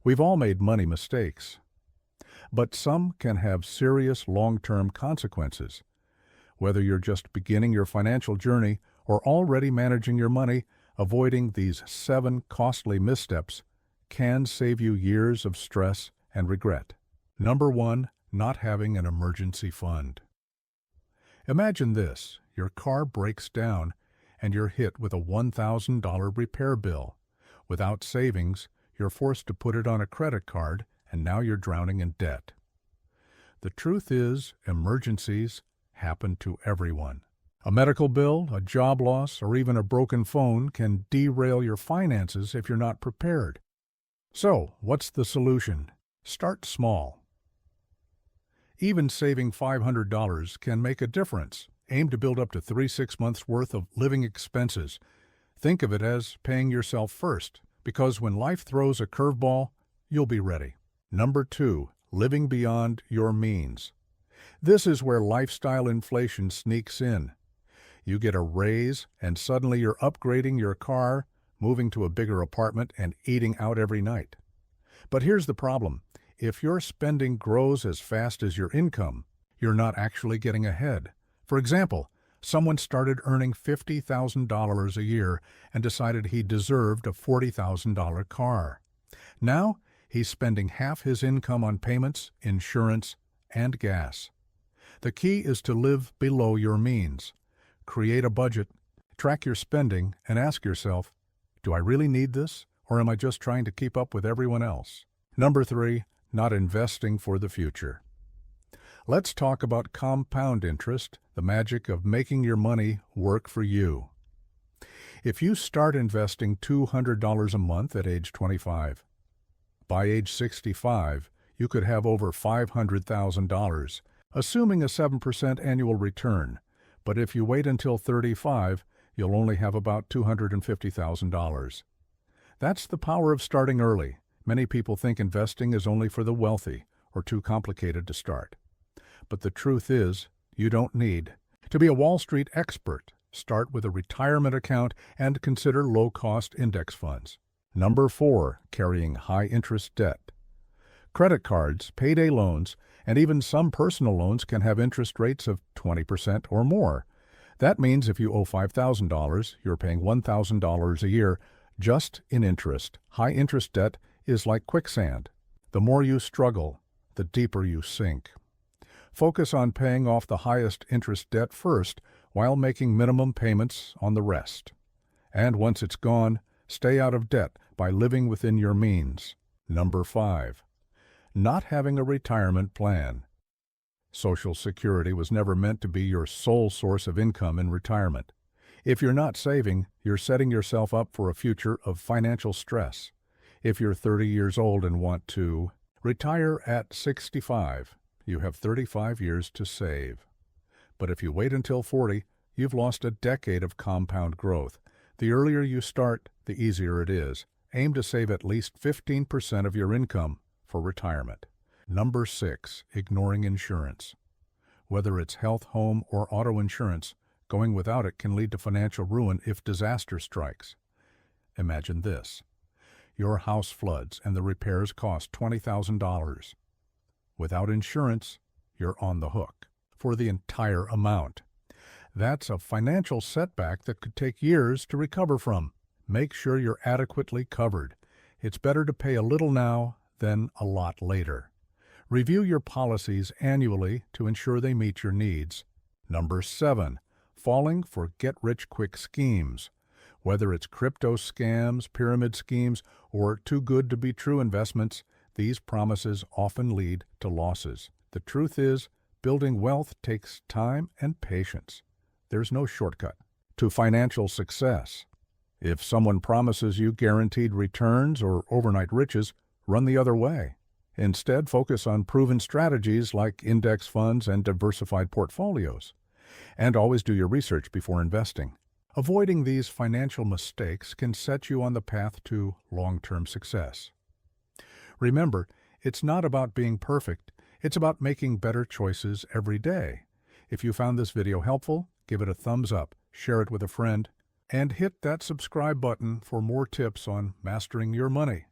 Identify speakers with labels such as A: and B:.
A: We've all made money mistakes, but some can have serious long-term consequences. Whether you're just beginning your financial journey or already managing your money, avoiding these 7 costly missteps can save you years of stress and regret. Number 1, not having an emergency fund. Imagine this: your car breaks down and you're hit with a $1,000 repair bill. Without savings, you're forced to put it on a credit card, and now you're drowning in debt. The truth is, emergencies happen to everyone. A medical bill, a job loss, or even a broken phone can derail your finances if you're not prepared. So, what's the solution? Start small. Even saving $500 can make a difference. Aim to build up to 3-6 months' worth of living expenses. Think of it as paying yourself first, because when life throws a curveball, you'll be ready. Number 2, living beyond your means. This is where lifestyle inflation sneaks in. You get a raise, and suddenly you're upgrading your car, moving to a bigger apartment, and eating out every night. But here's the problem. If your spending grows as fast as your income, you're not actually getting ahead. For example, someone started earning $50,000 a year and decided he deserved a $40,000 car. Now, he's spending half his income on payments, insurance, and gas. The key is to live below your means. Create a budget, track your spending, and ask yourself, do I really need this, or am I just trying to keep up with everyone else? Number 3, not investing for the future. Let's talk about compound interest, the magic of making your money work for you. If you start investing $200 a month at age 25, by age 65, you could have over $500,000, assuming a 7% annual return. But if you wait until 35, you'll only have about $250,000. That's the power of starting early. Many people think investing is only for the wealthy or too complicated to start. But the truth is, you don't need to be a Wall Street expert. Start with a retirement account and consider low-cost index funds. Number 4, carrying high-interest debt. Credit cards, payday loans, and even some personal loans can have interest rates of 20% or more. That means if you owe $5,000, you're paying $1,000 a year just in interest. High-interest debt is like quicksand. The more you struggle, the deeper you sink. Focus on paying off the highest interest debt first while making minimum payments on the rest. And once it's gone, stay out of debt by living within your means. Number 5, not having a retirement plan. Social Security was never meant to be your sole source of income in retirement. If you're not saving, you're setting yourself up for a future of financial stress. If you're 30 years old and want to retire at 65, you have 35 years to save. But if you wait until 40, you've lost a decade of compound growth. The earlier you start, the easier it is. Aim to save at least 15% of your income for retirement. Number 6, ignoring insurance. Whether it's health, home, or auto insurance, going without it can lead to financial ruin if disaster strikes. Imagine this. Your house floods and the repairs cost $20,000. Without insurance, you're on the hook for the entire amount. That's a financial setback that could take years to recover from. Make sure you're adequately covered. It's better to pay a little now than a lot later. Review your policies annually to ensure they meet your needs. Number 7, falling for get-rich-quick schemes. Whether it's crypto scams, pyramid schemes, or too-good-to-be-true investments, these promises often lead to losses. The truth is, building wealth takes time and patience. There's no shortcut to financial success. If someone promises you guaranteed returns or overnight riches, run the other way. Instead, focus on proven strategies like index funds and diversified portfolios. And always do your research before investing. Avoiding these financial mistakes can set you on the path to long-term success. Remember, it's not about being perfect. It's about making better choices every day. If you found this video helpful, give it a thumbs up, share it with a friend, and hit that subscribe button for more tips on mastering your money.